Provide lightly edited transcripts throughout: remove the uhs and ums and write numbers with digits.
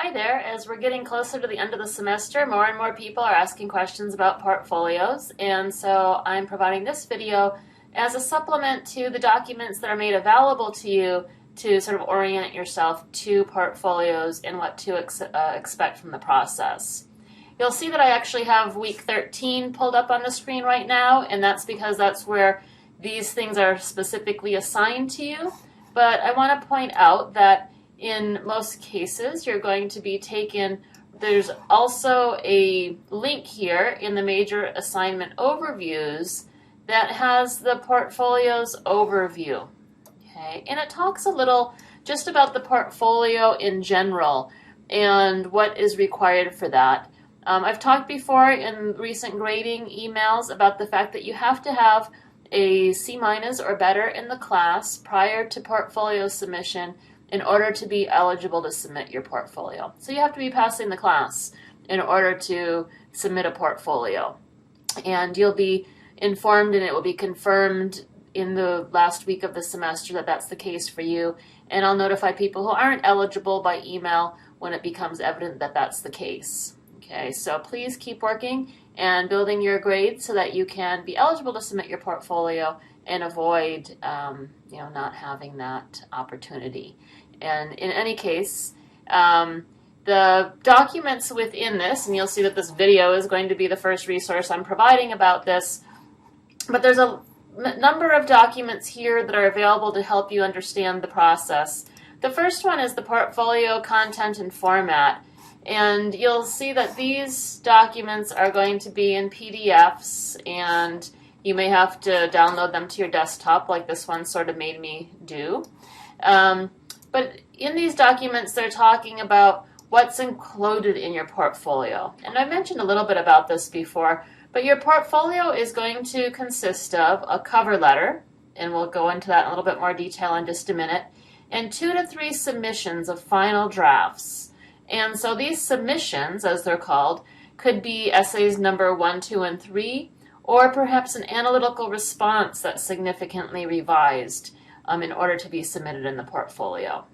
Hi there. As we're getting closer to the end of the semester, more and more people are asking questions about portfolios, and so I'm providing this video as a supplement to the documents that are made available to you to sort of orient yourself to portfolios and what to expect from the process. You'll see that I actually have week 13 pulled up on the screen right now, and that's because that's where these things are specifically assigned to you. But I want to point out that in most cases, you're going to be taken, there's also a link here in the major assignment overviews that has the portfolio's overview. Okay, and it talks a little just about the portfolio in general and what is required for that. I've talked before in recent grading emails about the fact that you have to have a C- or better in the class prior to portfolio submission in order to be eligible to submit your portfolio. So you have to be passing the class in order to submit a portfolio. And you'll be informed and it will be confirmed in the last week of the semester that that's the case for you. And I'll notify people who aren't eligible by email when it becomes evident that that's the case. Okay, so please keep working and building your grades so that you can be eligible to submit your portfolio and avoid not having that opportunity. And in any case, the documents within this, and you'll see that this video is going to be the first resource I'm providing about this, but there's a number of documents here that are available to help you understand the process. The first one is the portfolio content and format. And you'll see that these documents are going to be in PDFs, and you may have to download them to your desktop like this one sort of made me do. But in these documents, they're talking about what's included in your portfolio. And I mentioned a little bit about this before, but your portfolio is going to consist of a cover letter, and we'll go into that in a little bit more detail in just a minute, and 2 to 3 submissions of final drafts. And so these submissions, as they're called, could be essays number 1, 2, and 3, or perhaps an analytical response that's significantly revised in order to be submitted in the portfolio.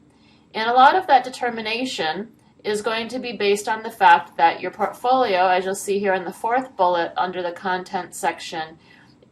And a lot of that determination is going to be based on the fact that your portfolio, as you'll see here in the 4th bullet under the content section,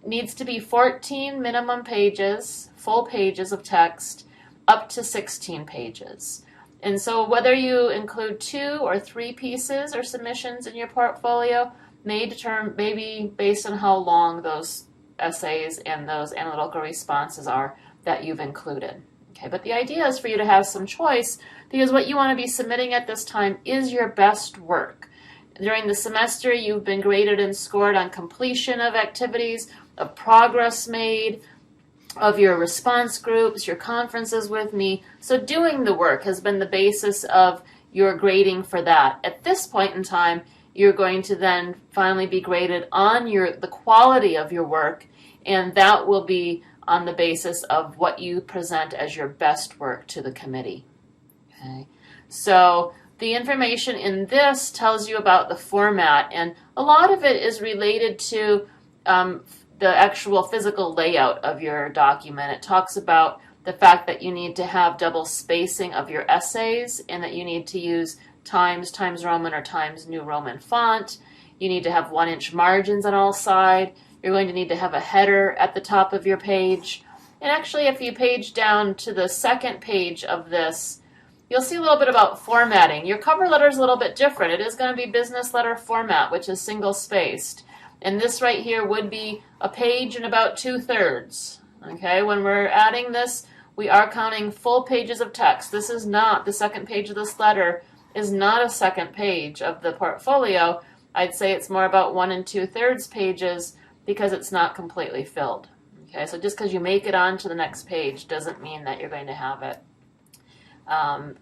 needs to be 14 minimum pages, full pages of text, up to 16 pages. And so whether you include 2 or 3 pieces or submissions in your portfolio may be based on how long those essays and those analytical responses are that you've included. Okay, but the idea is for you to have some choice, because what you want to be submitting at this time is your best work. During the semester, you've been graded and scored on completion of activities, of progress made, of your response groups, your conferences with me. So doing the work has been the basis of your grading for that. At this point in time, you're going to then finally be graded on the quality of your work, and that will be on the basis of what you present as your best work to the committee. Okay, so the information in this tells you about the format, and a lot of it is related to the actual physical layout of your document. It talks about the fact that you need to have double spacing of your essays and that you need to use Times Roman or Times New Roman font. You need to have 1-inch margins on all sides. You're going to need to have a header at the top of your page. And actually, if you page down to the 2nd page of this, you'll see a little bit about formatting. Your cover letter is a little bit different. It is going to be business letter format, which is single-spaced. And this right here would be a page and about 2/3. Okay, when we're adding this, we are counting full pages of text. This is not, the 2nd page of this letter is not a 2nd page of the portfolio. I'd say it's more about 1 2/3 pages because it's not completely filled. Okay, so just because you make it on to the next page doesn't mean that you're going to have it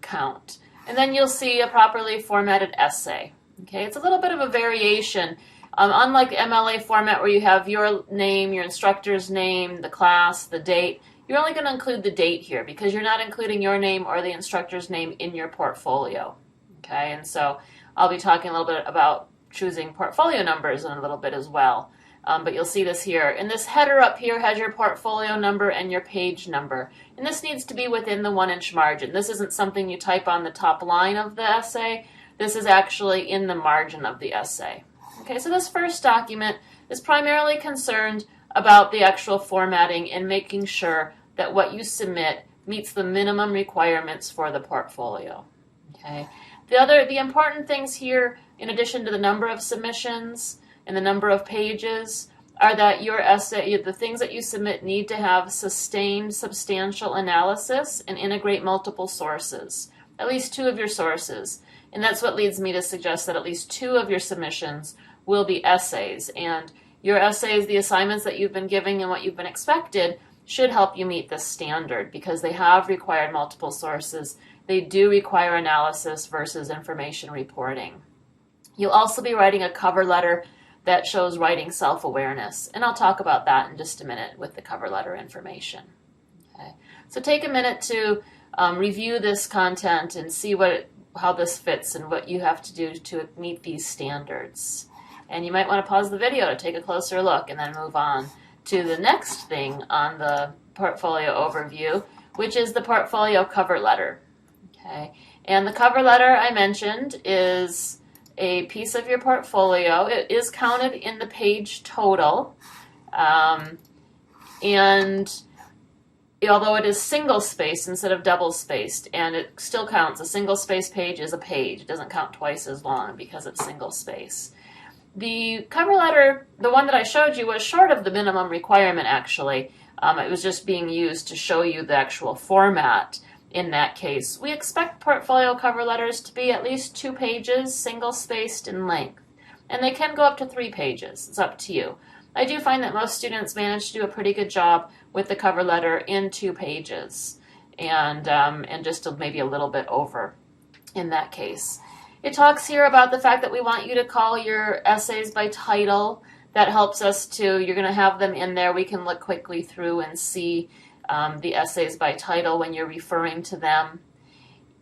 count. And then you'll see a properly formatted essay. Okay, it's a little bit of a variation. Unlike MLA format where you have your name, your instructor's name, the class, the date, you're only going to include the date here because you're not including your name or the instructor's name in your portfolio. Okay, and so I'll be talking a little bit about choosing portfolio numbers in a little bit as well. but you'll see this here. And this header up here has your portfolio number and your page number. And this needs to be within the 1-inch margin. This isn't something you type on the top line of the essay. This is actually in the margin of the essay. Okay, so this first document is primarily concerned about the actual formatting and making sure that what you submit meets the minimum requirements for the portfolio. Okay. The important things here, in addition to the number of submissions and the number of pages, are that your essay, the things that you submit, need to have sustained substantial analysis and integrate multiple sources, at least 2 of your sources. And that's what leads me to suggest that at least 2 of your submissions will be essays. And your essays, the assignments that you've been giving and what you've been expected, should help you meet this standard because they have required multiple sources. They do require analysis versus information reporting. You'll also be writing a cover letter that shows writing self-awareness, and I'll talk about that in just a minute with the cover letter information. Okay. So take a minute to review this content and see how this fits and what you have to do to meet these standards. And you might want to pause the video to take a closer look and then move on to the next thing on the portfolio overview, which is the portfolio cover letter. Okay. And the cover letter I mentioned is a piece of your portfolio. It is counted in the page total, and although it is single-spaced instead of double-spaced, and it still counts, a single-spaced page is a page. It doesn't count twice as long because it's single-spaced. The cover letter, the one that I showed you, was short of the minimum requirement, actually. It was just being used to show you the actual format in that case. We expect portfolio cover letters to be at least 2 pages, single-spaced in length. And they can go up to 3 pages. It's up to you. I do find that most students manage to do a pretty good job with the cover letter in 2 pages, and just maybe a little bit over in that case. It talks here about the fact that we want you to call your essays by title. That helps us to, you're going to have them in there. We can look quickly through and see the essays by title when you're referring to them.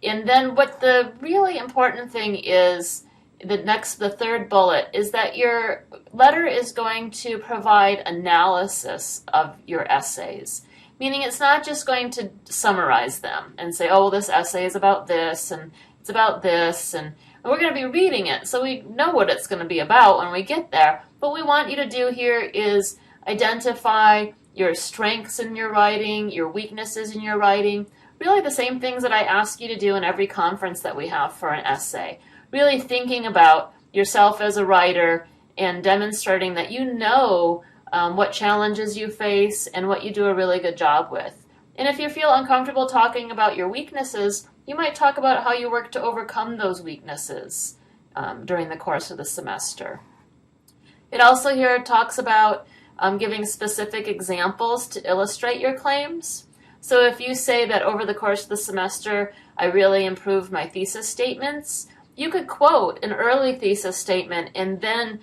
And then what the really important thing is, the third bullet, is that your letter is going to provide analysis of your essays. Meaning it's not just going to summarize them and say, oh, well, this essay is about this, and it's about this, and we're going to be reading it, so we know what it's going to be about when we get there. What we want you to do here is identify your strengths in your writing, your weaknesses in your writing, really the same things that I ask you to do in every conference that we have for an essay. Really thinking about yourself as a writer and demonstrating that you know what challenges you face and what you do a really good job with. And if you feel uncomfortable talking about your weaknesses, you might talk about how you work to overcome those weaknesses during the course of the semester. It also here talks about giving specific examples to illustrate your claims. So if you say that over the course of the semester, I really improved my thesis statements, you could quote an early thesis statement and then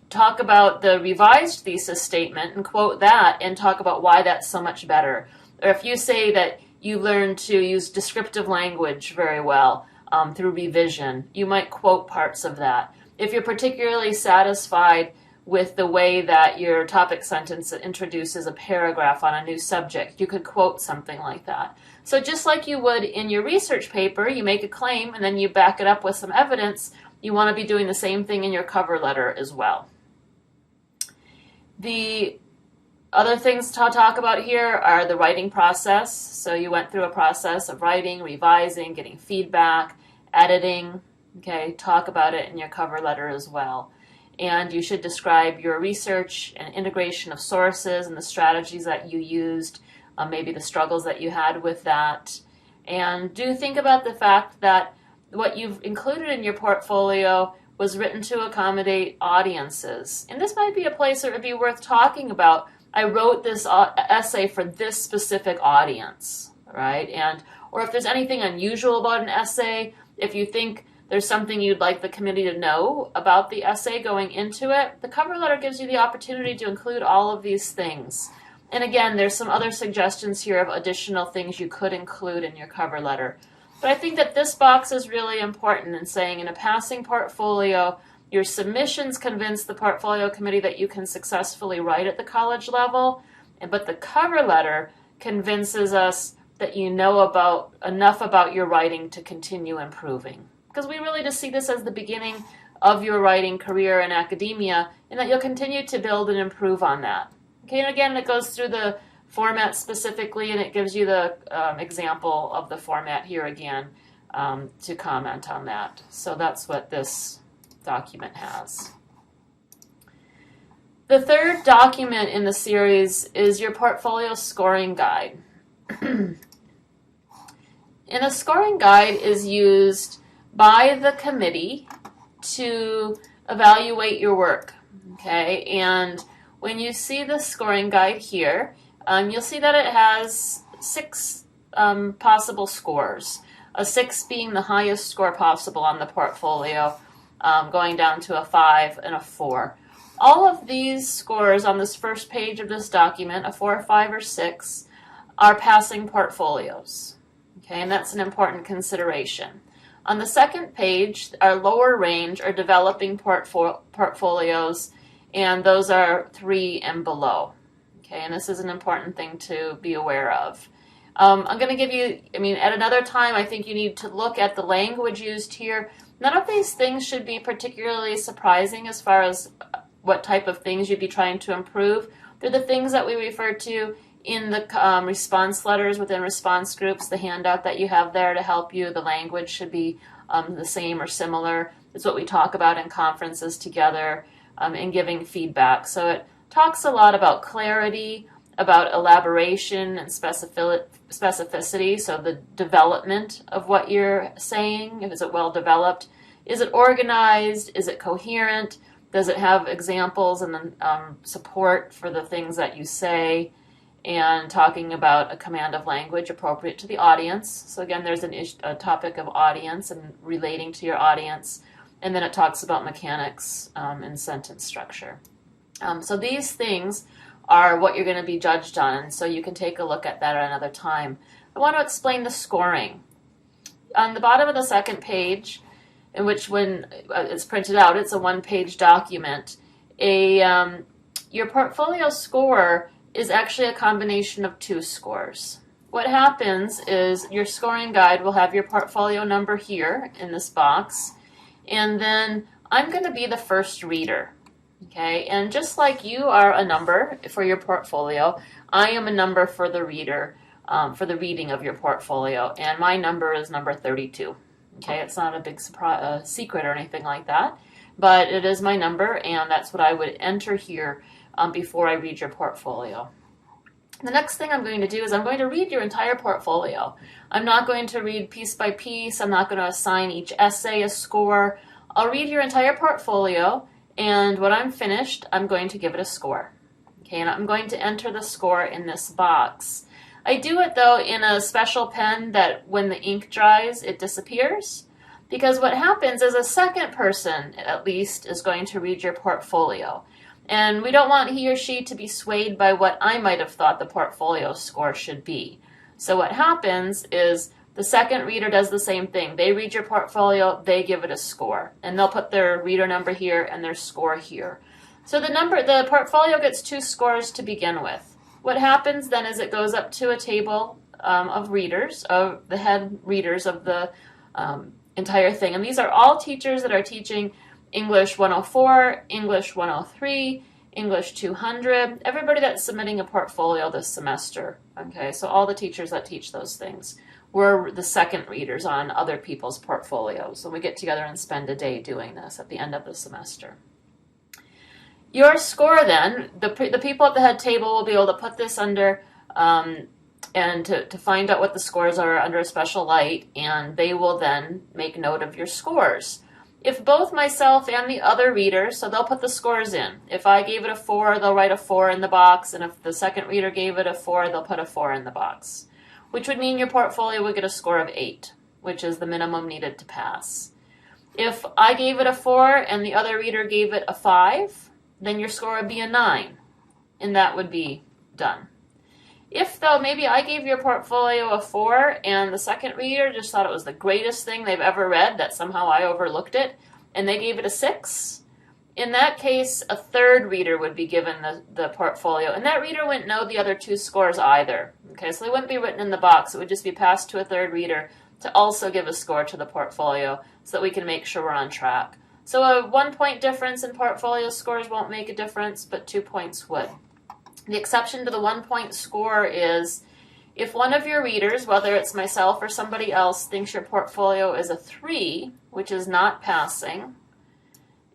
talk about the revised thesis statement and quote that and talk about why that's so much better. Or if you say that you learned to use descriptive language very well through revision, you might quote parts of that. If you're particularly satisfied with the way that your topic sentence introduces a paragraph on a new subject, you could quote something like that. So just like you would in your research paper, you make a claim and then you back it up with some evidence, you want to be doing the same thing in your cover letter as well. The other things to talk about here are the writing process. So you went through a process of writing, revising, getting feedback, editing. Okay, talk about it in your cover letter as well. And you should describe your research and integration of sources and the strategies that you used, maybe the struggles that you had with that. And do think about the fact that what you've included in your portfolio was written to accommodate audiences. And this might be a place where it would be worth talking about. I wrote this essay for this specific audience, right? Or if there's anything unusual about an essay, if you think there's something you'd like the committee to know about the essay going into it, the cover letter gives you the opportunity to include all of these things. And again, there's some other suggestions here of additional things you could include in your cover letter. But I think that this box is really important in saying in a passing portfolio, Your submissions convince the portfolio committee that you can successfully write at the college level, but the cover letter convinces us that you know enough about your writing to continue improving. Because we really just see this as the beginning of your writing career in academia, and that you'll continue to build and improve on that. Okay, and again, it goes through the format specifically, and it gives you the example of the format here again to comment on that. So that's what this document has. The third document in the series is your portfolio scoring guide. And a scoring guide is used by the committee to evaluate your work. Okay, and when you see the scoring guide here, you'll see that it has 6 possible scores. A 6 being the highest score possible on the portfolio, going down to a 5 and a 4. All of these scores on this first page of this document, a 4, 5, or 6, are passing portfolios. Okay, and that's an important consideration. On the second page, our lower range are developing portfolios, and those are 3 and below. Okay, and this is an important thing to be aware of. I'm going to give you, at another time, I think you need to look at the language used here. None of these things should be particularly surprising as far as what type of things you'd be trying to improve. They're the things that we refer to in the response letters within response groups, the handout that you have there to help you. The language should be the same or similar. It's what we talk about in conferences together and giving feedback. So it talks a lot about clarity, about elaboration and specificity, so the development of what you're saying. Is it well developed? Is it organized? Is it coherent? Does it have examples and support for the things that you say? And talking about a command of language appropriate to the audience. So again, there's a topic of audience and relating to your audience. And then it talks about mechanics and sentence structure. So these things are what you're going to be judged on, and so you can take a look at that at another time. I want to explain the scoring. On the bottom of the second page, in which when it's printed out, it's a one-page document, your portfolio score is actually a combination of 2 scores. What happens is your scoring guide will have your portfolio number here in this box, and then I'm going to be the first reader. Okay, and just like you are a number for your portfolio, I am a number for the reader, for the reading of your portfolio, and my number is number 32. Okay, it's not a big secret or anything like that, but it is my number, and that's what I would enter here before I read your portfolio. The next thing I'm going to do is I'm going to read your entire portfolio. I'm not going to read piece by piece. I'm not going to assign each essay a score. I'll read your entire portfolio, and when I'm finished, I'm going to give it a score. Okay, and I'm going to enter the score in this box. I do it, though, in a special pen that when the ink dries, it disappears. Because what happens is a second person, at least, is going to read your portfolio. And we don't want he or she to be swayed by what I might have thought the portfolio score should be. So what happens is the second reader does the same thing. They read your portfolio, they give it a score. And they'll put their reader number here and their score here. So the portfolio gets 2 scores to begin with. What happens then is it goes up to a table of readers, of the head readers of the entire thing. And these are all teachers that are teaching English 104, English 103, English 200, everybody that's submitting a portfolio this semester. Okay, so all the teachers that teach those things. We're the second readers on other people's portfolios. So we get together and spend a day doing this at the end of the semester. Your score then, the people at the head table will be able to put this under and to find out what the scores are under a special light, and they will then make note of your scores. If both myself and the other reader, so they'll put the scores in. If I gave it a 4, they'll write a 4 in the box, and if the second reader gave it a 4, they'll put a 4 in the box, which would mean your portfolio would get a score of 8, which is the minimum needed to pass. If I gave it a 4 and the other reader gave it a 5, then your score would be a 9, and that would be done. If, though, maybe I gave your portfolio a 4 and the second reader just thought it was the greatest thing they've ever read, that somehow I overlooked it, and they gave it a 6, In that case, a third reader would be given the portfolio, and that reader wouldn't know the other two scores either. Okay, so they wouldn't be written in the box. It would just be passed to a third reader to also give a score to the portfolio so that we can make sure we're on track. So a 1 point difference in portfolio scores won't make a difference, but 2 points would. The exception to the 1 point score is if one of your readers, whether it's myself or somebody else, thinks your portfolio is a 3, which is not passing,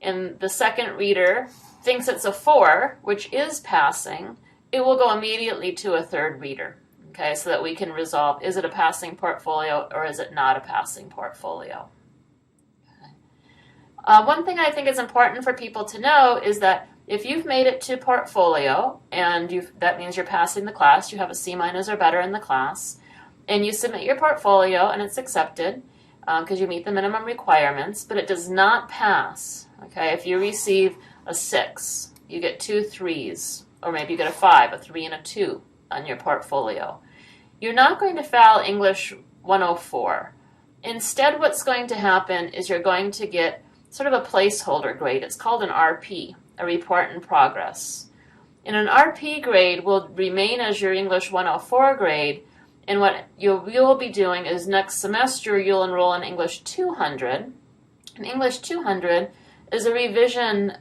and the second reader thinks it's a 4, which is passing, it will go immediately to a third reader, okay, so that we can resolve, is it a passing portfolio or is it not a passing portfolio? One thing I think is important for people to know is that if you've made it to portfolio, and that means you're passing the class, you have a C- or better in the class, and you submit your portfolio and it's accepted because you meet the minimum requirements, but it does not pass. Okay, if you receive a 6, you get 2 3s, or maybe you get a 5, a 3 and a 2 on your portfolio. You're not going to fail English 104. Instead, what's going to happen is you're going to get sort of a placeholder grade. It's called an RP, a report in progress. And an RP grade will remain as your English 104 grade, and what you'll be doing is next semester you'll enroll in English 200. And English 200 is a revision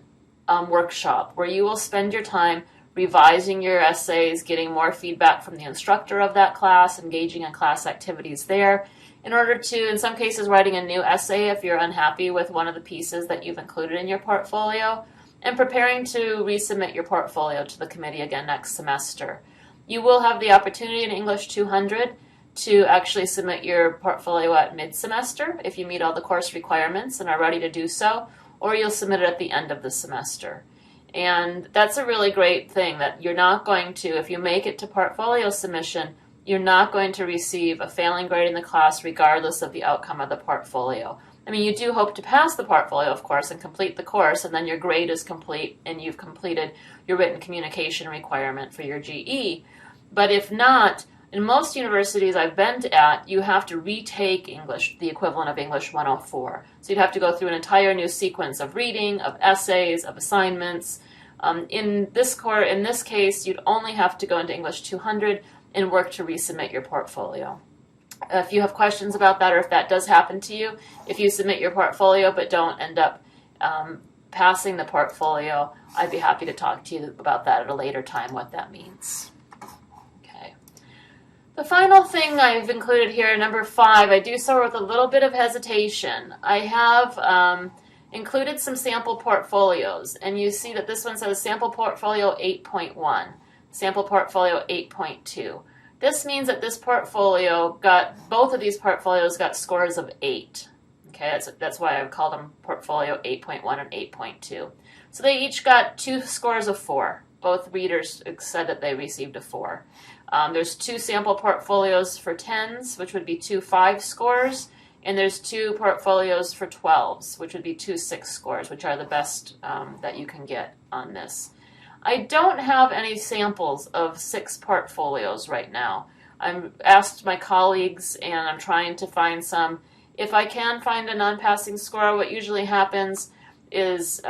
workshop where you will spend your time revising your essays, getting more feedback from the instructor of that class, engaging in class activities there, in order to, in some cases, writing a new essay if you're unhappy with one of the pieces that you've included in your portfolio, and preparing to resubmit your portfolio to the committee again next semester. You will have the opportunity in English 200 to actually submit your portfolio at mid-semester if you meet all the course requirements and are ready to do so, or you'll submit it at the end of the semester. And that's a really great thing, that you're not going to, if you make it to portfolio submission, you're not going to receive a failing grade in the class regardless of the outcome of the portfolio. I mean, you do hope to pass the portfolio, of course, and complete the course, and then your grade is complete and you've completed your written communication requirement for your GE. But if not, in most universities I've been at, you have to retake English, the equivalent of English 104. So you'd have to go through an entire new sequence of reading, of essays, of assignments. In this case, you'd only have to go into English 200 and work to resubmit your portfolio. If you have questions about that, or if that does happen to you, if you submit your portfolio but don't end up passing the portfolio, I'd be happy to talk to you about that at a later time, what that means. Okay. The final thing I've included here, number 5, I do so with a little bit of hesitation. I have included some sample portfolios, and you see that this one says sample portfolio 8.1, sample portfolio 8.2. This means that this portfolio both of these portfolios got scores of 8. Okay, that's why I've called them portfolio 8.1 and 8.2. So they each got 2 scores of 4. Both readers said that they received a 4. There's 2 sample portfolios for 10s, which would be 2 5 scores, and there's 2 portfolios for 12s, which would be 2 6 scores, which are the best that you can get on this. I don't have any samples of 6 portfolios right now. I've asked my colleagues and I'm trying to find some. If I can find a non-passing score, what usually happens is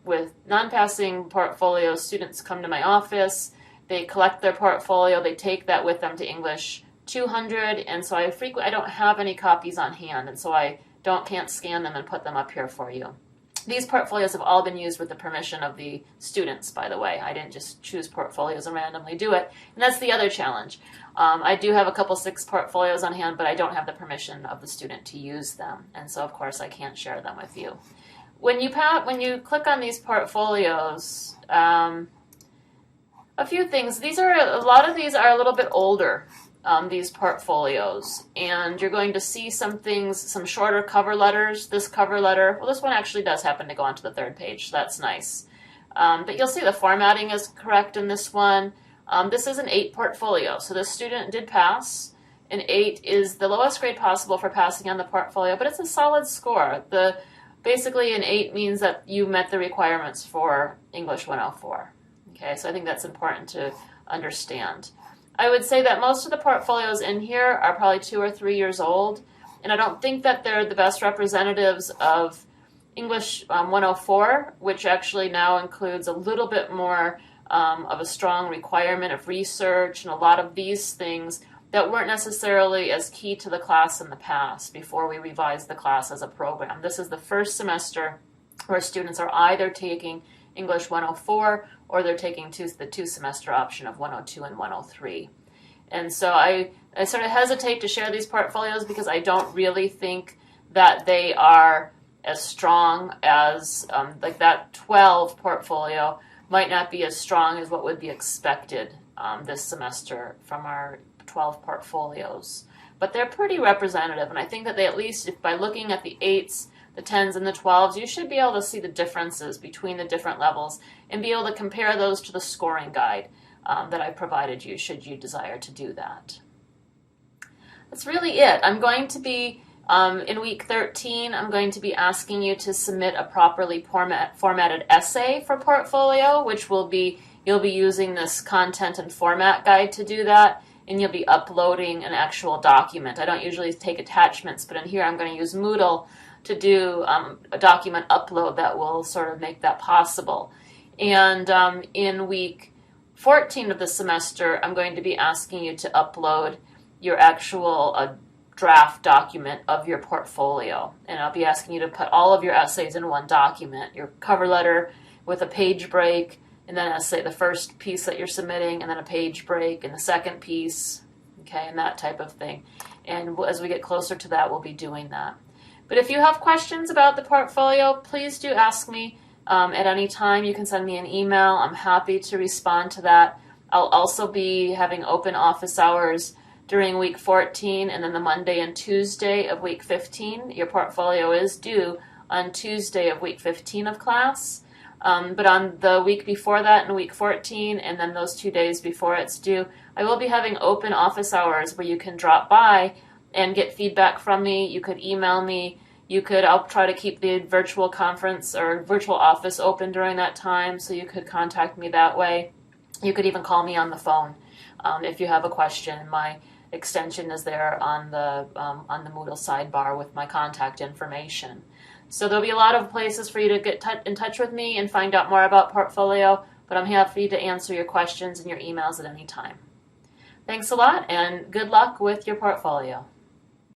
with non-passing portfolios, students come to my office, they collect their portfolio, they take that with them to English 200, and so I don't have any copies on hand, and so I can't scan them and put them up here for you. These portfolios have all been used with the permission of the students, by the way. I didn't just choose portfolios and randomly do it. And that's the other challenge. I do have a couple 6 portfolios on hand, but I don't have the permission of the student to use them. And so, of course, I can't share them with you. When you click on these portfolios, a few things. A lot of these are a little bit older. These portfolios, and you're going to see some things, some shorter cover letters. This cover letter, well, this one actually does happen to go onto the 3rd page, so that's nice. But you'll see the formatting is correct in this one. This is an 8 portfolio, so this student did pass. An 8 is the lowest grade possible for passing on the portfolio, but it's a solid score. Basically, an 8 means that you met the requirements for English 104. Okay, so I think that's important to understand. I would say that most of the portfolios in here are probably 2 or 3 years old, and I don't think that they're the best representatives of English 104, which actually now includes a little bit more of a strong requirement of research and a lot of these things that weren't necessarily as key to the class in the past before we revised the class as a program. This is the first semester where students are either taking English 104 or they're taking the two-semester option of 102 and 103. And so I sort of hesitate to share these portfolios because I don't really think that they are as strong as, like that 12 portfolio might not be as strong as what would be expected this semester from our 12 portfolios. But they're pretty representative, and I think that they, at least if by looking at the 8s, the 10s, and the 12s, you should be able to see the differences between the different levels and be able to compare those to the scoring guide that I provided you, should you desire to do that. That's really it. I'm going to be, in week 13, I'm going to be asking you to submit a properly formatted essay for portfolio, which will be, you'll be using this content and format guide to do that, and you'll be uploading an actual document. I don't usually take attachments, but in here I'm going to use Moodle to do a document upload that will sort of make that possible. And in week 14 of the semester, I'm going to be asking you to upload your actual draft document of your portfolio. And I'll be asking you to put all of your essays in one document, your cover letter with a page break, and then essay, the first piece that you're submitting, and then a page break, and the second piece, okay, and that type of thing. And as we get closer to that, we'll be doing that. But if you have questions about the portfolio, please do ask me at any time. You can send me an email. I'm happy to respond to that. I'll also be having open office hours during week 14 and then the Monday and Tuesday of week 15. Your portfolio is due on Tuesday of week 15 of class. But on the week before that in week 14 and then those 2 days before it's due, I will be having open office hours where you can drop by and get feedback from me. You could email me. I'll try to keep the virtual conference or virtual office open during that time, so you could contact me that way. You could even call me on the phone if you have a question. My extension is there on the Moodle sidebar with my contact information. So there'll be a lot of places for you to get in touch with me and find out more about portfolio, but I'm happy to answer your questions and your emails at any time. Thanks a lot, and good luck with your portfolio.